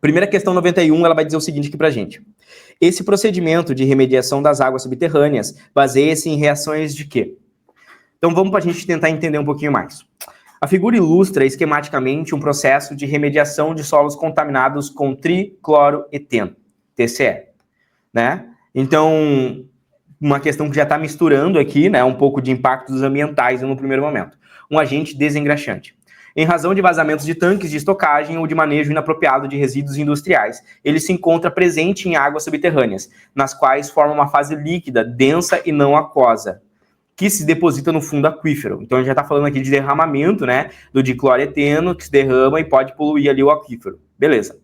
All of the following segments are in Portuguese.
Primeira questão 91, ela vai dizer o seguinte aqui pra gente. Esse procedimento de remediação das águas subterrâneas baseia-se em reações de quê? Então vamos para a gente tentar entender um pouquinho mais. A figura ilustra esquematicamente um processo de remediação de solos contaminados com tricloroeteno, TCE, né? Então, uma questão que já está misturando aqui, né, um pouco de impactos ambientais no primeiro momento. Um agente desengraxante. Em razão de vazamentos de tanques de estocagem ou de manejo inapropriado de resíduos industriais, ele se encontra presente em águas subterrâneas, nas quais forma uma fase líquida, densa e não aquosa, que se deposita no fundo aquífero. Então, a gente já está falando aqui de derramamento, né, do dicloreteno, que se derrama e pode poluir ali o aquífero. Beleza.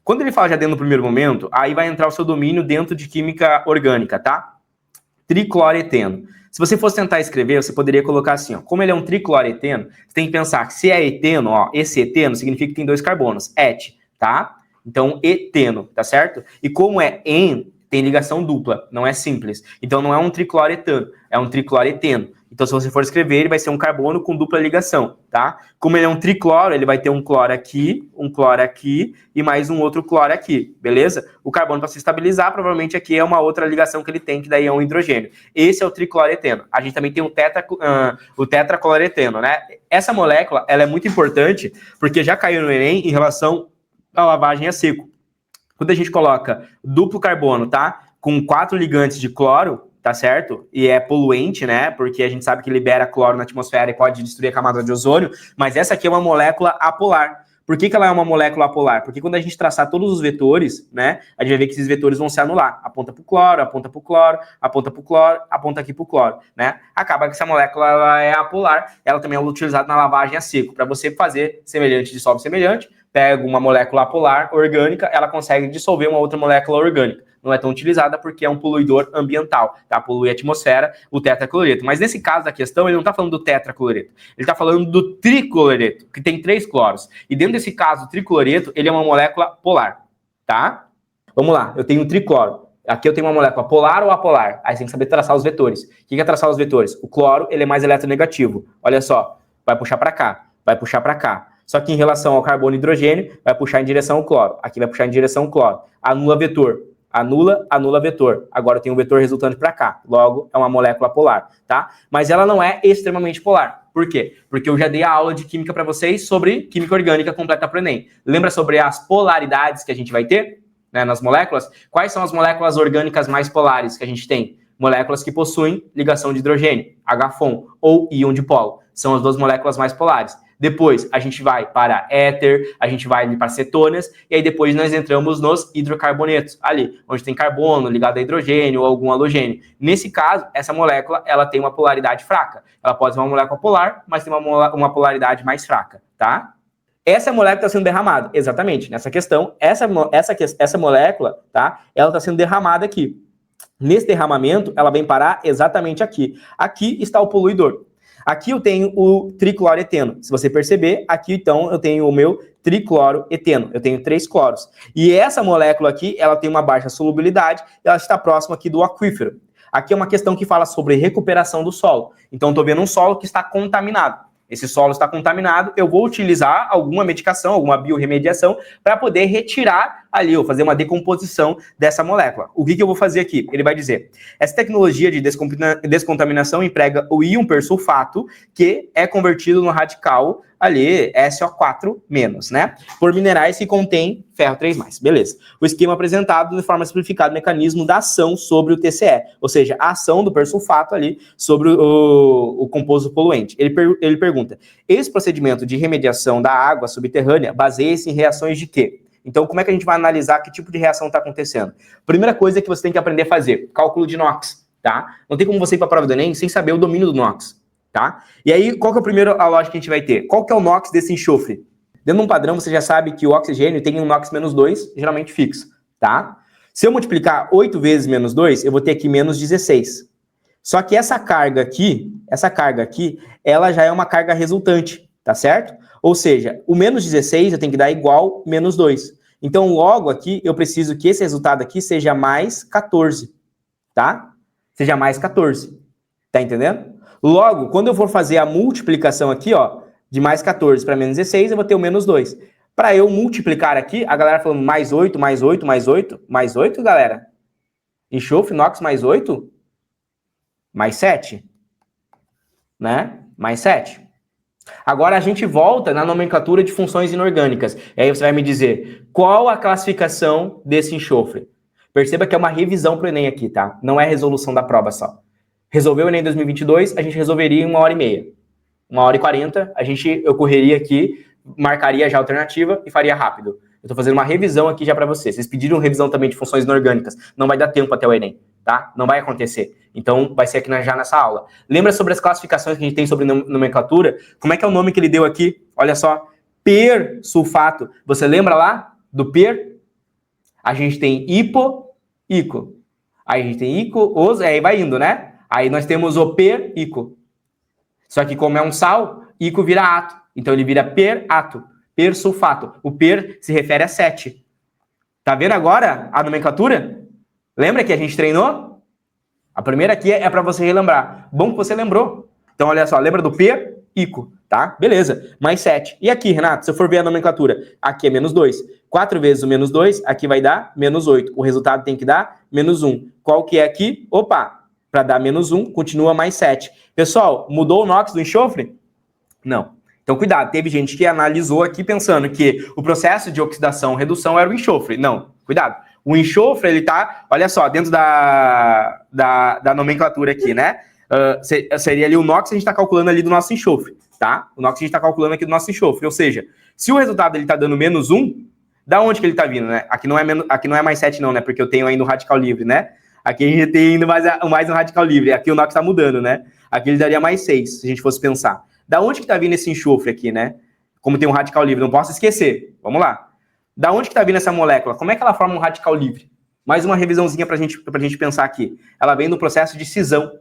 Quando ele fala já dentro do primeiro momento, aí vai entrar o seu domínio dentro de química orgânica, tá? Tricloreteno. Se você fosse tentar escrever, você poderia colocar assim, ó, como ele é um tricloreteno, você tem que pensar que se é eteno, ó, esse eteno significa que tem 2 carbonos, et, tá? Então, eteno, tá certo? E como é en, tem ligação dupla, não é simples. Então, não é um tricloretano, é um tricloreteno. Então, se você for escrever, ele vai ser um carbono com dupla ligação, tá? Como ele é um tricloro, ele vai ter um cloro aqui e mais um outro cloro aqui, beleza? O carbono, para se estabilizar, provavelmente aqui é uma outra ligação que ele tem, que daí é um hidrogênio. Esse é o tricloreteno. A gente também tem o tetracloreteno, né? Essa molécula, ela é muito importante, porque já caiu no Enem em relação à lavagem a seco. Quando a gente coloca duplo carbono, tá? Com 4 ligantes de cloro, tá certo? E é poluente, né? Porque a gente sabe que libera cloro na atmosfera e pode destruir a camada de ozônio, mas essa aqui é uma molécula apolar. Por que ela é uma molécula apolar? Porque quando a gente traçar todos os vetores, né? A gente vai ver que esses vetores vão se anular. Aponta pro cloro, aponta pro cloro, aponta pro cloro, aponta aqui pro cloro, né? Acaba que essa molécula ela é apolar, ela também é utilizada na lavagem a seco. Para você fazer semelhante dissolve semelhante, pega uma molécula apolar orgânica, ela consegue dissolver uma outra molécula orgânica. Não é tão utilizada porque é um poluidor ambiental, tá? Polui a atmosfera, o tetracloreto. Mas nesse caso da questão, ele não está falando do tetracloreto, ele está falando do tricloreto, que tem 3 cloros. E dentro desse caso, o tricloreto, ele é uma molécula polar, tá? Vamos lá, eu tenho um tricloro. Aqui eu tenho uma molécula polar ou apolar. Aí você tem que saber traçar os vetores. O que é traçar os vetores? O cloro, ele é mais eletronegativo. Olha só, vai puxar para cá, vai puxar para cá. Só que em relação ao carbono e hidrogênio, vai puxar em direção ao cloro. Aqui vai puxar em direção ao cloro. Anula vetor. Anula vetor. Agora eu tenho um vetor resultante para cá. Logo, é uma molécula polar, tá? Mas ela não é extremamente polar. Por quê? Porque eu já dei a aula de química para vocês sobre química orgânica completa para o Enem. Lembra sobre as polaridades que a gente vai ter, né, nas moléculas? Quais são as moléculas orgânicas mais polares que a gente tem? Moléculas que possuem ligação de hidrogênio, H-FON, ou íon dipolo. São as 2 moléculas mais polares. Depois, a gente vai para éter, a gente vai para cetonas, e aí depois nós entramos nos hidrocarbonetos, ali, onde tem carbono ligado a hidrogênio ou algum halogênio. Nesse caso, essa molécula, ela tem uma polaridade fraca. Ela pode ser uma molécula polar, mas tem uma polaridade mais fraca, tá? Essa molécula está sendo derramada, exatamente, nessa questão, essa molécula, tá? Ela está sendo derramada aqui. Nesse derramamento, ela vem parar exatamente aqui. Aqui está o poluidor. Aqui eu tenho o tricloreteno. Se você perceber, aqui então eu tenho o meu tricloroeteno. Eu tenho 3 cloros. E essa molécula aqui, ela tem uma baixa solubilidade, ela está próxima aqui do aquífero. Aqui é uma questão que fala sobre recuperação do solo. Então, estou vendo um solo que está contaminado. Esse solo está contaminado, eu vou utilizar alguma medicação, alguma biorremediação para poder retirar ali, ou fazer uma decomposição dessa molécula. O que eu vou fazer aqui? Ele vai dizer, essa tecnologia de descontaminação emprega o íon persulfato, que é convertido no radical ali, SO4-, né? Por minerais que contêm ferro 3+. Beleza. O esquema apresentado de forma simplificada o mecanismo da ação sobre o TCE, ou seja, a ação do persulfato ali sobre o composto poluente. Ele pergunta, esse procedimento de remediação da água subterrânea baseia-se em reações de quê? Então, como é que a gente vai analisar que tipo de reação está acontecendo? Primeira coisa que você tem que aprender a fazer, cálculo de NOx, tá? Não tem como você ir para a prova do Enem sem saber o domínio do NOx, tá? E aí, qual que é a lógica que a gente vai ter? Qual que é o NOx desse enxofre? Dentro de um padrão, você já sabe que o oxigênio tem um NOx -2, geralmente fixo, tá? Se eu multiplicar 8 vezes menos 2, eu vou ter aqui menos 16. Só que essa carga aqui, ela já é uma carga resultante, tá certo? Ou seja, o menos 16 eu tenho que dar igual menos 2. Então, logo aqui, eu preciso que esse resultado aqui seja mais 14, tá? Seja mais 14, tá entendendo? Logo, quando eu for fazer a multiplicação aqui, ó, de mais 14 para menos 16, eu vou ter o menos 2. Para eu multiplicar aqui, a galera falando mais 8, mais 8, mais 8, mais 8, galera. Enxofre, inox, mais 8, mais 7, né? Mais 7. Agora a gente volta na nomenclatura de funções inorgânicas. E aí você vai me dizer, qual a classificação desse enxofre? Perceba que é uma revisão para o Enem aqui, tá? Não é resolução da prova só. Resolveu o Enem 2022, a gente resolveria em 1h30. 1h40, eu correria aqui, marcaria já a alternativa e faria rápido. Eu estou fazendo uma revisão aqui já para vocês. Vocês pediram revisão também de funções inorgânicas. Não vai dar tempo até o Enem, tá? Não vai acontecer. Então, vai ser aqui já nessa aula. Lembra sobre as classificações que a gente tem sobre nomenclatura? Como é que é o nome que ele deu aqui? Olha só. Persulfato. Você lembra lá do per? A gente tem hipo, ico. Aí a gente tem ico, os, aí vai indo, né? Aí nós temos o per, ico. Só que como é um sal, ico vira ato. Então ele vira per-ato. Persulfato. O per se refere a 7. Tá vendo agora a nomenclatura? Lembra que a gente treinou? A primeira aqui é para você relembrar. Bom que você lembrou. Então, olha só, lembra do per, ico, tá? Beleza. Mais 7. E aqui, Renato, se eu for ver a nomenclatura, aqui é menos 2. 4 vezes o menos 2, aqui vai dar menos 8. O resultado tem que dar menos 1. Qual que é aqui? Opa, para dar menos 1, continua mais 7. Pessoal, mudou o NOx do enxofre? Não. Então, cuidado, teve gente que analisou aqui pensando que o processo de oxidação-redução era o enxofre. Não, cuidado. O enxofre, ele tá, olha só, dentro da nomenclatura aqui, né? Seria ali o NOx que a gente está calculando ali do nosso enxofre, tá? O NOx que a gente está calculando aqui do nosso enxofre. Ou seja, se o resultado ele está dando menos 1, da onde que ele está vindo, né? Aqui não é mais 7 não, né? Porque eu tenho ainda o radical livre, né? Aqui a gente tem ainda mais um radical livre. Aqui o NOx está mudando, né? Aqui ele daria mais 6, se a gente fosse pensar. Da onde que está vindo esse enxofre aqui, né? Como tem um radical livre, não posso esquecer. Vamos lá. Da onde que está vindo essa molécula? Como é que ela forma um radical livre? Mais uma revisãozinha para a gente pensar aqui. Ela vem do processo de cisão.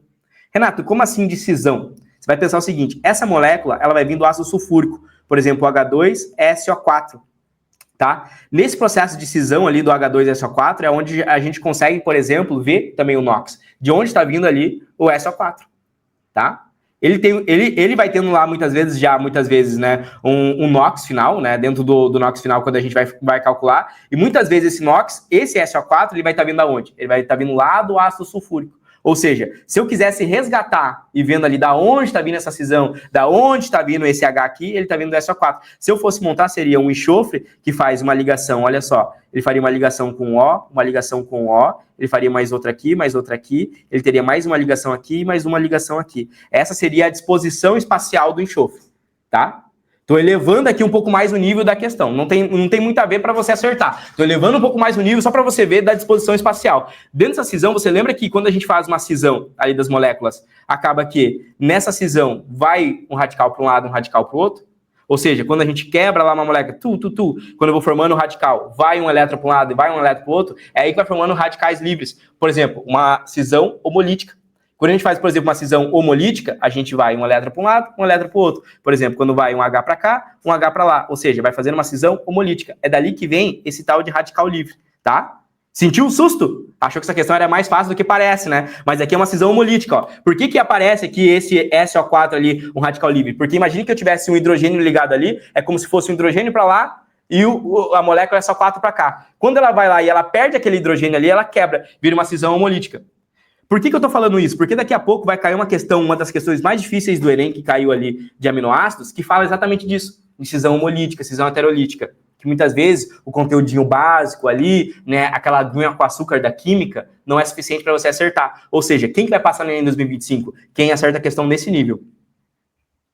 Renato, como assim de cisão? Você vai pensar o seguinte, essa molécula, ela vai vir do ácido sulfúrico. Por exemplo, o H2SO4. Tá? Nesse processo de cisão ali do H2SO4 é onde a gente consegue, por exemplo, ver também o NOx. De onde está vindo ali o SO4. Tá? Ele vai tendo lá muitas vezes, né, um NOx final, né, dentro do NOx final quando a gente vai calcular, e muitas vezes esse NOx, esse SO4, ele vai estar vindo aonde? Ele vai estar vindo lá do ácido sulfúrico. Ou seja, se eu quisesse resgatar e vendo ali da onde está vindo essa cisão, da onde está vindo esse H aqui, ele está vindo do SO4. Se eu fosse montar, seria um enxofre que faz uma ligação, olha só, ele faria uma ligação com O, uma ligação com O, ele faria mais outra aqui, ele teria mais uma ligação aqui e mais uma ligação aqui. Essa seria a disposição espacial do enxofre, tá? Estou elevando aqui um pouco mais o nível da questão. Não tem muito a ver para você acertar. Estou elevando um pouco mais o nível só para você ver da disposição espacial. Dentro dessa cisão, você lembra que quando a gente faz uma cisão ali das moléculas, acaba que nessa cisão vai um radical para um lado, um radical para o outro? Ou seja, quando a gente quebra lá uma molécula, quando eu vou formando um radical, vai um elétron para um lado e vai um elétron para o outro, é aí que vai formando radicais livres. Por exemplo, uma cisão homolítica. Quando a gente faz, por exemplo, uma cisão homolítica, a gente vai um elétron para um lado, um elétron para o outro. Por exemplo, quando vai um H para cá, um H para lá. Ou seja, vai fazendo uma cisão homolítica. É dali que vem esse tal de radical livre, tá? Sentiu um susto? Achou que essa questão era mais fácil do que parece, né? Mas aqui é uma cisão homolítica, ó. Por que aparece aqui esse SO4 ali, um radical livre? Porque imagine que eu tivesse um hidrogênio ligado ali, é como se fosse um hidrogênio para lá e a molécula é só 4 para cá. Quando ela vai lá e ela perde aquele hidrogênio ali, ela quebra, vira uma cisão homolítica. Por que eu tô falando isso? Porque daqui a pouco vai cair uma das questões mais difíceis do Enem, que caiu ali de aminoácidos, que fala exatamente disso, de cisão homolítica, cisão heterolítica, que muitas vezes o conteúdinho básico ali, né, aquela aguinha com açúcar da química, não é suficiente para você acertar. Ou seja, quem que vai passar no Enem em 2025? Quem acerta a questão nesse nível,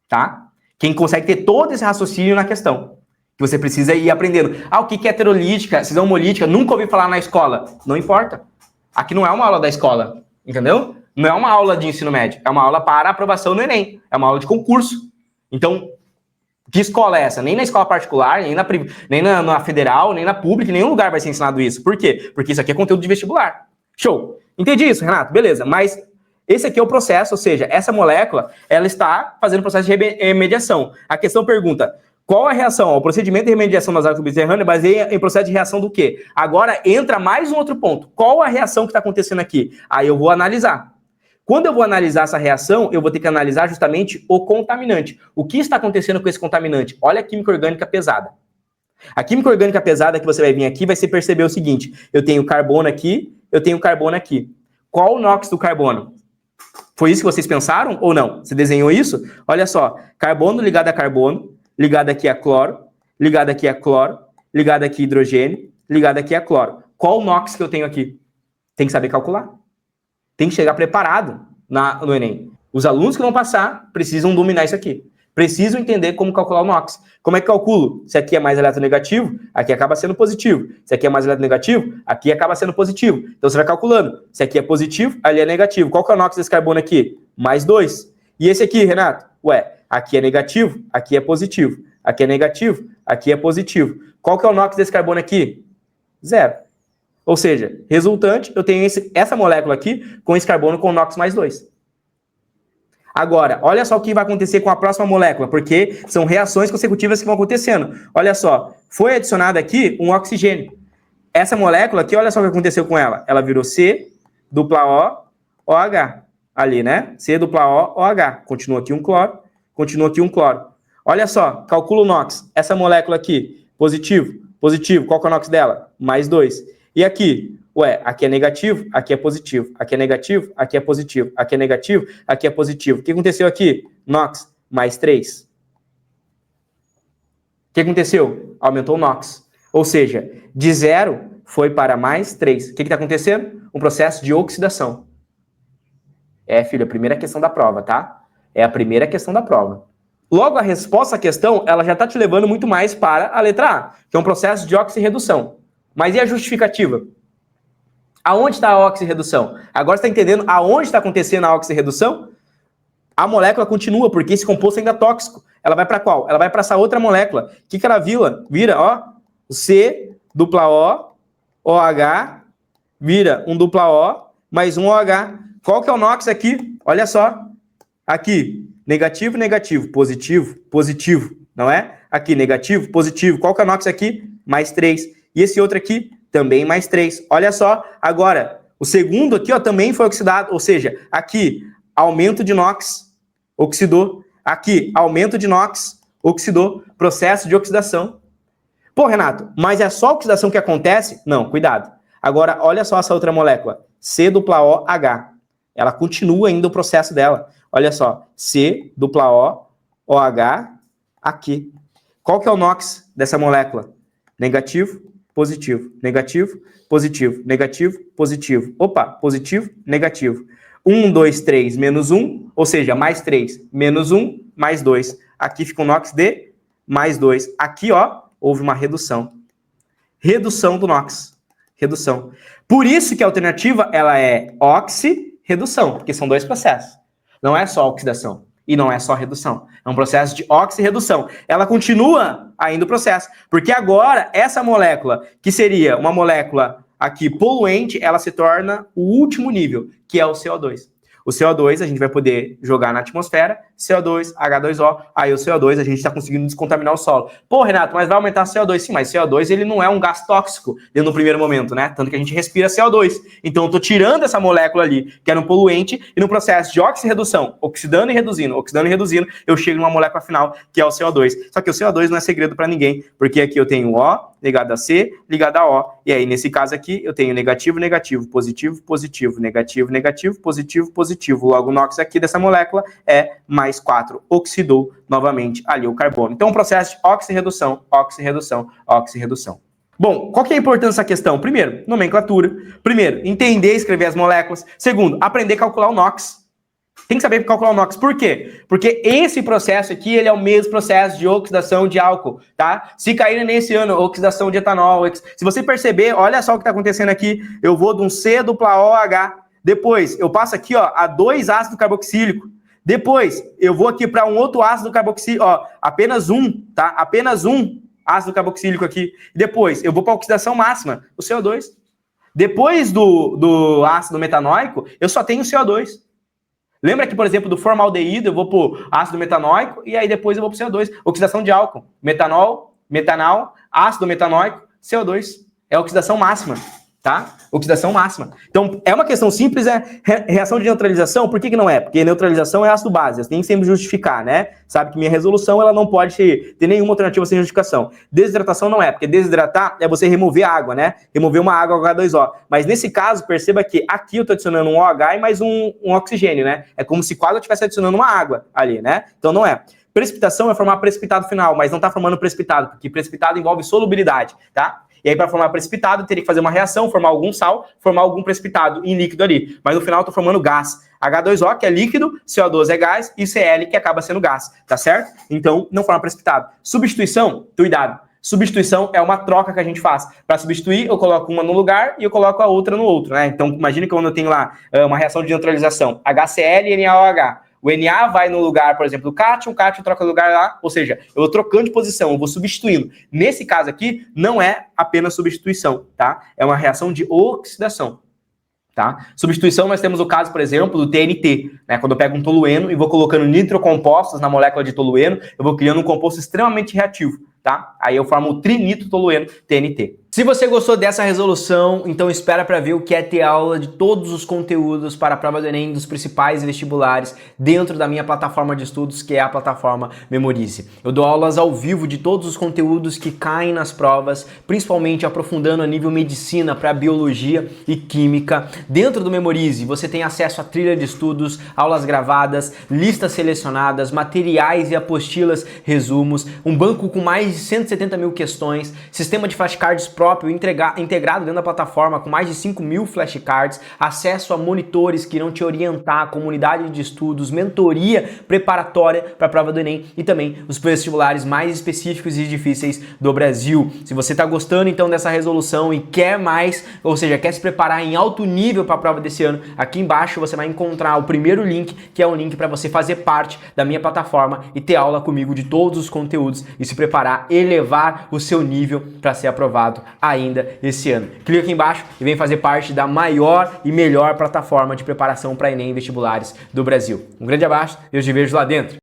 tá? Quem consegue ter todo esse raciocínio na questão, que você precisa ir aprendendo. O que é heterolítica, cisão homolítica? Nunca ouvi falar na escola. Não importa. Aqui não é uma aula da escola. Entendeu? Não é uma aula de ensino médio, é uma aula para aprovação no Enem, é uma aula de concurso. Então, que escola é essa? Nem na escola particular, nem na federal, nem na pública, em nenhum lugar vai ser ensinado isso. Por quê? Porque isso aqui é conteúdo de vestibular. Show! Entendi isso, Renato? Beleza, mas esse aqui é o processo, ou seja, essa molécula, ela está fazendo o processo de remediação. A questão pergunta, qual a reação? O procedimento de remediação das águas subterrâneas baseia em processo de reação do quê? Agora entra mais um outro ponto. Qual a reação que está acontecendo aqui? Aí eu vou analisar. Quando eu vou analisar essa reação, eu vou ter que analisar justamente o contaminante. O que está acontecendo com esse contaminante? Olha a química orgânica pesada. A química orgânica pesada que você vai vir aqui vai se perceber o seguinte, eu tenho carbono aqui, eu tenho carbono aqui. Qual o NOx do carbono? Foi isso que vocês pensaram ou não? Você desenhou isso? Olha só, carbono ligado a carbono, ligado aqui a cloro, ligado aqui a cloro, ligado aqui a hidrogênio, ligado aqui a cloro. Qual o NOx que eu tenho aqui? Tem que saber calcular. Tem que chegar preparado no Enem. Os alunos que vão passar precisam dominar isso aqui. Precisam entender como calcular o NOx. Como é que calculo? Se aqui é mais eletronegativo, aqui acaba sendo positivo. Se aqui é mais eletronegativo, aqui acaba sendo positivo. Então você vai calculando. Se aqui é positivo, ali é negativo. Qual que é o NOx desse carbono aqui? Mais 2. E esse aqui, Renato? Ué, aqui é negativo, aqui é positivo. Aqui é negativo, aqui é positivo. Qual que é o NOx desse carbono aqui? 0. Ou seja, resultante, eu tenho essa molécula aqui com esse carbono com NOx mais 2. Agora, olha só o que vai acontecer com a próxima molécula, porque são reações consecutivas que vão acontecendo. Olha só, foi adicionado aqui um oxigênio. Essa molécula aqui, olha só o que aconteceu com ela. Ela virou C, dupla O, OH. Ali, né? C, dupla O, OH. Continua aqui um cloro, continua aqui um cloro. Olha só, calcula o NOx. Essa molécula aqui, positivo, positivo. Qual que é o NOx dela? Mais 2. E aqui? Ué, aqui é negativo, aqui é positivo. Aqui é negativo, aqui é positivo. Aqui é negativo, aqui é positivo. O que aconteceu aqui? NOx, mais 3. O que aconteceu? Aumentou o NOx. Ou seja, de 0 foi para mais 3. O que está acontecendo? Um processo de oxidação. Filho, a primeira questão da prova, tá? É a primeira questão da prova. Logo, a resposta à questão, ela já está te levando muito mais para a letra A, que é um processo de oxirredução. Mas e a justificativa? Aonde está a oxirredução? Agora você está entendendo aonde está acontecendo a oxirredução? A molécula continua, porque esse composto ainda é tóxico. Ela vai para qual? Ela vai para essa outra molécula. O que ela vira? Ó, C, dupla O, OH, vira um dupla O, mais um OH. Qual que é o NOx aqui? Olha só. Aqui, negativo, negativo, positivo, positivo, não é? Aqui, negativo, positivo. Qual que é o NOx aqui? Mais 3. E esse outro aqui? Também mais 3. Olha só, agora, o segundo aqui, ó, também foi oxidado. Ou seja, aqui, aumento de NOx, oxidou. Aqui, aumento de NOx, oxidou. Processo de oxidação. Pô, Renato, mas é só oxidação que acontece? Não, cuidado. Agora, olha só essa outra molécula. C dupla O, H. Ela continua ainda o processo dela. Olha só, C dupla O, OH, aqui. Qual que é o NOx dessa molécula? Negativo, positivo, negativo, positivo, negativo, positivo. Opa, positivo, negativo. 1, 2, 3, menos 1, ou seja, mais 3, menos 1, mais 2. Aqui fica um NOx de mais 2. Aqui, ó, houve uma redução. Redução do NOx. Redução. Por isso que a alternativa, ela é oxirredução, porque são dois processos. Não é só oxidação. E não é só redução. É um processo de oxirredução. Ela continua ainda o processo. Porque agora, essa molécula, que seria uma molécula aqui poluente, ela se torna o último nível, que é o CO2. O CO2 a gente vai poder jogar na atmosfera, CO2, H2O, aí o CO2 a gente está conseguindo descontaminar o solo. Pô, Renato, mas vai aumentar o CO2? Sim, mas CO2 ele não é um gás tóxico no primeiro momento, né? Tanto que a gente respira CO2. Então eu tô tirando essa molécula ali, que era um poluente, e no processo de oxirredução, oxidando e reduzindo, eu chego numa molécula final, que é o CO2. Só que o CO2 não é segredo para ninguém, porque aqui eu tenho O ligado a C, ligado a O. E aí, nesse caso aqui, eu tenho negativo, negativo, positivo, positivo, negativo, negativo, positivo, positivo. Logo, o NOx aqui dessa molécula é mais 4. Oxidou novamente ali o carbono. Então, um processo de oxirredução, oxirredução, oxirredução. Bom, qual que é a importância dessa questão? Primeiro, nomenclatura. Primeiro, entender e escrever as moléculas. Segundo, aprender a calcular o NOx. Tem que saber calcular o NOx. Por quê? Porque esse processo aqui, ele é o mesmo processo de oxidação de álcool, tá? Se cair nesse ano, oxidação de etanol. Se você perceber, olha só o que está acontecendo aqui. Eu vou de um C dupla OH. Depois, eu passo aqui, ó, a 2 ácido carboxílico. Depois, eu vou aqui para um outro ácido carboxílico, ó, apenas um, tá? Apenas um ácido carboxílico aqui. Depois, eu vou para a oxidação máxima, o CO2. Depois do ácido metanóico, eu só tenho CO2. Lembra que, por exemplo, do formaldeído, eu vou para o ácido metanóico e aí depois eu vou para o CO2. Oxidação de álcool. Metanol, metanal, ácido metanóico, CO2. É a oxidação máxima. tá? Oxidação máxima. Então, é uma questão simples, reação de neutralização, por que que não é? Porque neutralização é ácido base, eu tenho que sempre justificar, né? Sabe que minha resolução, ela não pode ter nenhuma alternativa sem justificação. Desidratação não é, porque desidratar é você remover água, né? Remover uma água H2O. Mas nesse caso, perceba que aqui eu tô adicionando um OH e mais um oxigênio, né? É como se quase eu estivesse adicionando uma água ali, né? Então não é. Precipitação é formar precipitado final, mas não tá formando precipitado, porque precipitado envolve solubilidade, tá? E aí, para formar precipitado, eu teria que fazer uma reação, formar algum sal, formar algum precipitado em líquido ali. Mas no final, eu tô formando gás. H2O, que é líquido, CO2 é gás, e Cl, que acaba sendo gás, tá certo? Então, não forma precipitado. Substituição, cuidado. Substituição é uma troca que a gente faz. Para substituir, eu coloco uma no lugar e eu coloco a outra no outro, né? Então, imagine que quando eu tenho lá uma reação de neutralização, HCl e NaOH. O Na vai no lugar, por exemplo, do cátion, o cátion troca de lugar lá, ou seja, eu vou trocando de posição, eu vou substituindo. Nesse caso aqui, não é apenas substituição, tá? É uma reação de oxidação, tá? Substituição, nós temos o caso, por exemplo, do TNT, né? Quando eu pego um tolueno e vou colocando nitrocompostos na molécula de tolueno, eu vou criando um composto extremamente reativo, tá? Aí eu formo o trinitrotolueno, TNT. Se você gostou dessa resolução, então espera para ver o que é ter aula de todos os conteúdos para a prova do Enem dos principais vestibulares dentro da minha plataforma de estudos, que é a plataforma Memorize. Eu dou aulas ao vivo de todos os conteúdos que caem nas provas, principalmente aprofundando a nível medicina para biologia e química. Dentro do Memorize, você tem acesso a trilha de estudos, aulas gravadas, listas selecionadas, materiais e apostilas, resumos, um banco com mais de 170 mil questões, sistema de flashcards próprio integrado dentro da plataforma com mais de 5.000 flashcards, acesso a monitores que irão te orientar, comunidade de estudos, mentoria preparatória para a prova do Enem e também os vestibulares mais específicos e difíceis do Brasil. Se você está gostando então dessa resolução e quer mais, ou seja, quer se preparar em alto nível para a prova desse ano, aqui embaixo você vai encontrar o primeiro link, que é um link para você fazer parte da minha plataforma e ter aula comigo de todos os conteúdos e se preparar, elevar o seu nível para ser aprovado ainda esse ano. Clica aqui embaixo e vem fazer parte da maior e melhor plataforma de preparação para Enem e vestibulares do Brasil. Um grande abraço e eu te vejo lá dentro.